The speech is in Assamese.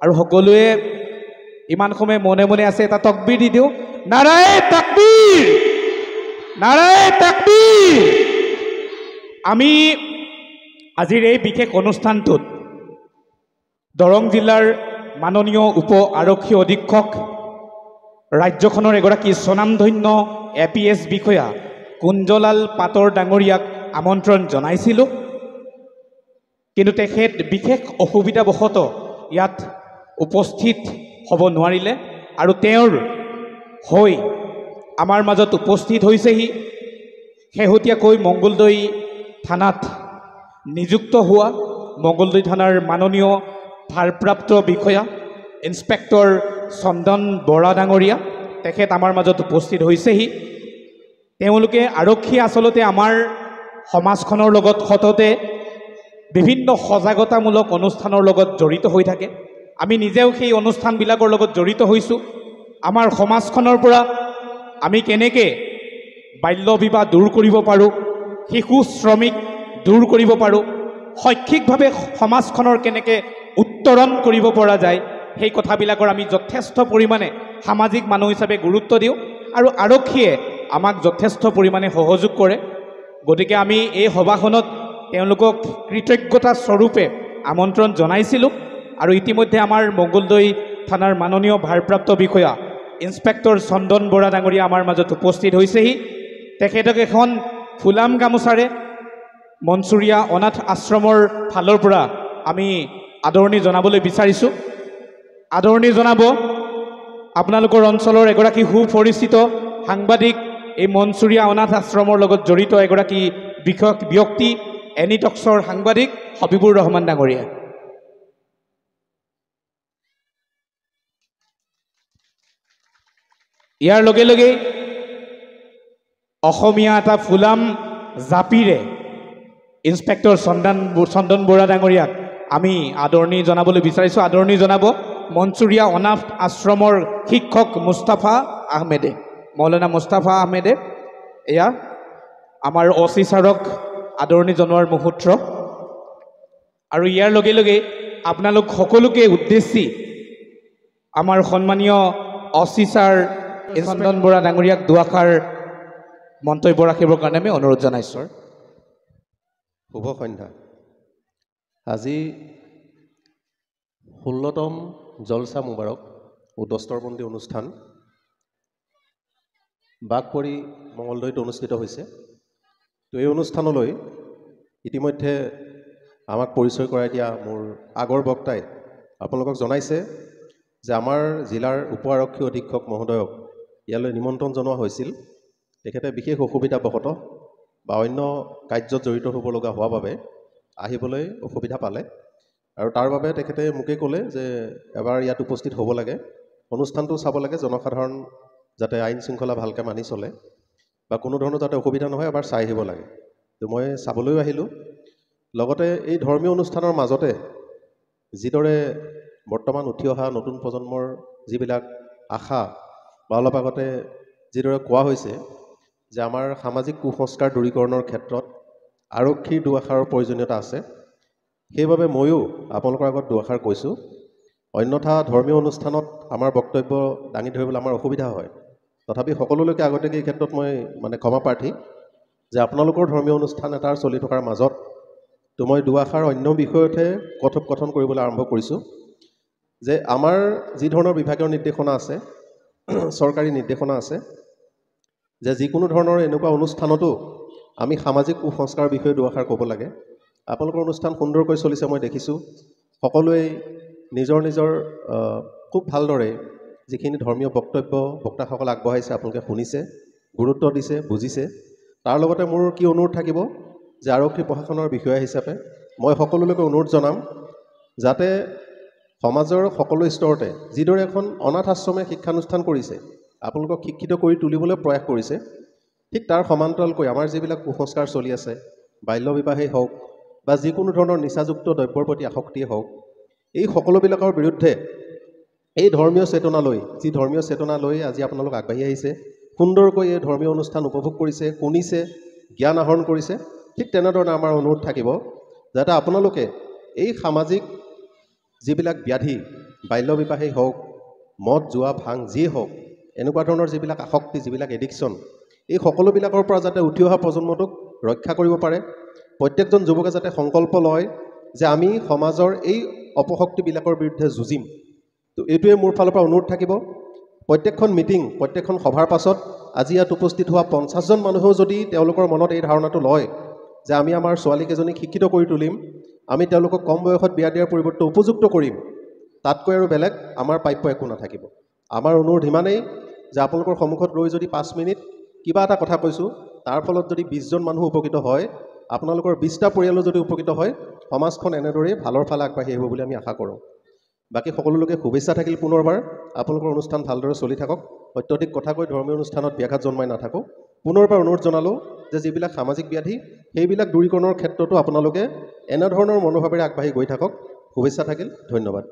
আৰু সকলোৱে ইমান সময় মনে মনে আছে এটা তকবীৰ দি দিওঁ নাৰায়ে তাকবীৰ নাৰায়ে তাকবীৰ আমি আজিৰ এই বিশেষ অনুষ্ঠানটোত দৰং জিলাৰ মাননীয় উপ আৰক্ষী অধীক্ষক ৰাজ্যখনৰ এগৰাকী স্বনামধন্য APS বিষয়া কুঞ্জলাল পাটৰ ডাঙৰীয়াক আমন্ত্ৰণ জনাইছিলোঁ কিন্তু তেখেত বিশেষ অসুবিধাবশতঃ ইয়াত উপস্থিত হ'ব নোৱাৰিলে আৰু তেওঁৰ হৈ আমাৰ মাজত উপস্থিত হৈছেহি শেহতীয়াকৈ মঙ্গলদৈ থানাত নিযুক্ত হোৱা মঙ্গলদৈ থানাৰ মাননীয় ভাৰপ্ৰাপ্ত বিষয়া ইন্সপেক্টৰ চন্দন বৰা ডাঙৰীয়া তেখেত আমাৰ মাজত উপস্থিত হৈছেহি তেওঁলোকে আৰক্ষী আচলতে আমাৰ সমাজখনৰ লগত সততে বিভিন্ন সজাগতামূলক অনুষ্ঠানৰ লগত জড়িত হৈ থাকে আমি নিজেও সেই অনুষ্ঠানবিলাকৰ লগত জড়িত হৈছোঁ আমাৰ সমাজখনৰ পৰা আমি কেনেকৈ বাল্য বিবাহ দূৰ কৰিব পাৰোঁ শিশু শ্ৰমিক দূৰ কৰিব পাৰোঁ শৈক্ষিকভাৱে সমাজখনৰ কেনেকৈ উত্তৰণ কৰিব পৰা যায় সেই কথাবিলাকৰ আমি যথেষ্ট পৰিমাণে সামাজিক মানুহ হিচাপে গুৰুত্ব দিওঁ আৰু আৰক্ষীয়ে আমাক যথেষ্ট পৰিমাণে সহযোগ কৰে গতিকে আমি এই সভাখনত তেওঁলোকক কৃতজ্ঞতা স্বৰূপে আমন্ত্ৰণ জনাইছিলোঁ আৰু ইতিমধ্যে আমাৰ মঙ্গলদৈ থানাৰ মাননীয় ভাৰপ্ৰাপ্ত বিষয়া ইন্সপেক্টৰ চন্দন বৰা ডাঙৰীয়া আমাৰ মাজত উপস্থিত হৈছেহি তেখেতক এখন ফুলাম গামোচাৰে মনচুৰীয়া অনাথ আশ্ৰমৰ ফালৰ পৰা আমি আদৰণি জনাবলৈ বিচাৰিছোঁ আদৰণি জনাব আপোনালোকৰ অঞ্চলৰ এগৰাকী সুপৰিচিত সাংবাদিক এই মনচুৰীয়া অনাথ আশ্ৰমৰ লগত জড়িত এগৰাকী ব্যক্তি এনিটক্সৰ সাংবাদিক হবিবুৰ ৰহমান ডাঙৰীয়া ইয়াৰ লগে লগে অসমীয়া এটা ফুলাম জাপিৰে ইন্সপেক্টৰ চন্দন বৰা ডাঙৰীয়াক আমি আদৰণি জনাবলৈ বিচাৰিছোঁ আদৰণি জনাব মনচুৰীয়া অনাথ আশ্ৰমৰ শিক্ষক মুস্তাফা আহমেদে মৌলানা মুস্তাফা আহমেদে এয়া আমাৰ অচি ছাৰক আদৰণি জনোৱাৰ মুহূৰ্ত আৰু ইয়াৰ লগে লগে আপোনালোক সকলোকে উদ্দেশ্যি আমাৰ সন্মানীয় অচি ছাৰ চন্দন বৰা ডাঙৰীয়াক দুআষাৰ মন্তব্য ৰাখিবৰ কাৰণে আমি অনুৰোধ জনাইছোঁ শুভ সন্ধ্যা আজি 16তম জলসা মুবাৰক দস্তৰবন্দী অনুষ্ঠান বাঘপৰি মঙ্গলদৈত অনুষ্ঠিত হৈছে তো এই অনুষ্ঠানলৈ ইতিমধ্যে আমাক পৰিচয় কৰাই দিয়া মোৰ আগৰ বক্তাই আপোনালোকক জনাইছে যে আমাৰ জিলাৰ উপ আৰক্ষী অধীক্ষক মহোদয়ক ইয়ালৈ নিমন্ত্ৰণ জনোৱা হৈছিল তেখেতে বিশেষ অসুবিধাবশতঃ বা অন্য কাৰ্যত জড়িত হ'ব লগা হোৱাৰ বাবে আহিবলৈ অসুবিধা পালে আৰু তাৰ বাবে তেখেতে মোকে ক'লে যে এবাৰ ইয়াত উপস্থিত হ'ব লাগে অনুষ্ঠানটো চাব লাগে জনসাধাৰণ যাতে আইন শৃংখলা ভালকৈ মানি চলে বা কোনো ধৰণৰ যাতে অসুবিধা নহয় এবাৰ চাই আহিব লাগে তো মই চাবলৈও আহিলোঁ লগতে এই ধৰ্মীয় অনুষ্ঠানৰ মাজতে যিদৰে বৰ্তমান উঠি অহা নতুন প্ৰজন্মৰ যিবিলাক আশা বা অলপ আগতে যিদৰে কোৱা হৈছে যে আমাৰ সামাজিক কুসংস্কাৰ দূৰীকৰণৰ ক্ষেত্ৰত আৰক্ষীৰ দুআষাৰৰ প্ৰয়োজনীয়তা আছে সেইবাবে ময়ো আপোনালোকৰ আগত দুআষাৰ কৈছোঁ অন্যথা ধৰ্মীয় অনুষ্ঠানত আমাৰ বক্তব্য দাঙি ধৰিবলৈ আমাৰ অসুবিধা হয় তথাপি সকলোলৈকে আগতীয়াকৈ এই ক্ষেত্ৰত মই ক্ষমা প্ৰাৰ্থী যে আপোনালোকৰ ধৰ্মীয় অনুষ্ঠান এটাৰ চলি থকাৰ মাজত তো মই দুআষাৰ অন্য বিষয়তহে কথোপকথন কৰিবলৈ আৰম্ভ কৰিছোঁ যে আমাৰ যি ধৰণৰ বিভাগীয় নিৰ্দেশনা আছে চৰকাৰী নিৰ্দেশনা আছে যে যিকোনো ধৰণৰ এনেকুৱা অনুষ্ঠানতো আমি সামাজিক কুসংস্কাৰৰ বিষয়ে দুআষাৰ ক'ব লাগে আপোনালোকৰ অনুষ্ঠান সুন্দৰকৈ চলিছে মই দেখিছোঁ সকলোৱে নিজৰ নিজৰ খুব ভালদৰে যিখিনি ধৰ্মীয় বক্তব্য বক্তাসকল আগবঢ়াইছে আপোনালোকে শুনিছে গুৰুত্ব দিছে বুজিছে তাৰ লগতে মোৰ কি অনুৰোধ থাকিব যে আৰক্ষী প্ৰশাসনৰ বিষয়া হিচাপে মই সকলোলৈকে অনুৰোধ জনাম যাতে সমাজৰ সকলো স্তৰতে যিদৰে এখন অনাথ আশ্ৰমে শিক্ষানুষ্ঠান কৰিছে আপোনালোকক শিক্ষিত কৰি তুলিবলৈ প্ৰয়াস কৰিছে ঠিক তাৰ সমান্তৰালকৈ আমাৰ যিবিলাক কুসংস্কাৰ চলি আছে বাল্য বিবাহেই হওক বা যিকোনো ধৰণৰ নিচাযুক্ত দ্ৰব্যৰ প্ৰতি আসক্তিয়ে হওক এই সকলোবিলাকৰ বিৰুদ্ধে এই ধৰ্মীয় চেতনা লৈ আজি আপোনালোক আগবাঢ়ি আহিছে সুন্দৰকৈ এই ধৰ্মীয় অনুষ্ঠান উপভোগ কৰিছে শুনিছে জ্ঞান আহৰণ কৰিছে ঠিক তেনেধৰণে আমাৰ অনুৰোধ থাকিব যাতে আপোনালোকে এই সামাজিক যিবিলাক ব্যাধি বাল্য বিবাহেই হওক, মদ জোৱা ভাং যিয়ে হওক, এনেকুৱা ধৰণৰ যিবিলাক আসক্তি, যিবিলাক এডিকশ্যন, এই সকলোবিলাকৰ পৰা যাতে উঠি অহা প্ৰজন্মটোক ৰক্ষা কৰিব পাৰে, প্ৰত্যেকজন যুৱকে যাতে সংকল্প লয় যে আমি সমাজৰ এই অপশক্তিবিলাকৰ বিৰুদ্ধে যুঁজিম। তো এইটোৱে মোৰ ফালৰ পৰা অনুৰোধ থাকিব। প্ৰত্যেকখন মিটিং, প্ৰত্যেকখন সভাৰ পাছত আজি ইয়াত উপস্থিত হোৱা 50জন মানুহেও যদি তেওঁলোকৰ মনত এই ধাৰণাটো লয় যে আমি আমাৰ ছোৱালীকেইজনীক শিক্ষিত কৰি তুলিম, আমি তেওঁলোকক কম বয়সত বিয়া দিয়াৰ পৰিৱৰ্তে উপযুক্ত কৰিম, তাতকৈ আৰু বেলেগ আমাৰ প্ৰাপ্য একো নাথাকিব। আমাৰ অনুৰোধ ইমানেই যে আপোনালোকৰ সন্মুখত ৰৈ যদি 5 মিনিট কিবা এটা কথা কৈছোঁ, তাৰ ফলত যদি 20জন মানুহ উপকৃত হয়, আপোনালোকৰ 20টা পৰিয়ালো যদি উপকৃত হয়, সমাজখন এনেদৰেই ভালৰ ফালে আগবাঢ়ি আহিব বুলি আমি আশা কৰোঁ। বাকী সকলোলোকে শুভেচ্ছা থাকিল পুনৰবাৰ। আপোনালোকৰ অনুষ্ঠান ভালদৰে চলি থাকক। অত্যধিক কথা কৈ ধৰ্মীয় অনুষ্ঠানত ব্যাঘাত জন্মাই নাথাকোঁ। পুনৰবাৰ অনুৰোধ জনালোঁ যে যিবিলাক সামাজিক ব্যাধি, সেইবিলাক দূৰীকৰণৰ ক্ষেত্ৰতো আপোনালোকে এনেধৰণৰ মনোভাৱেৰে আগবাঢ়ি গৈ থাকক। শুভেচ্ছা থাকিল। ধন্যবাদ।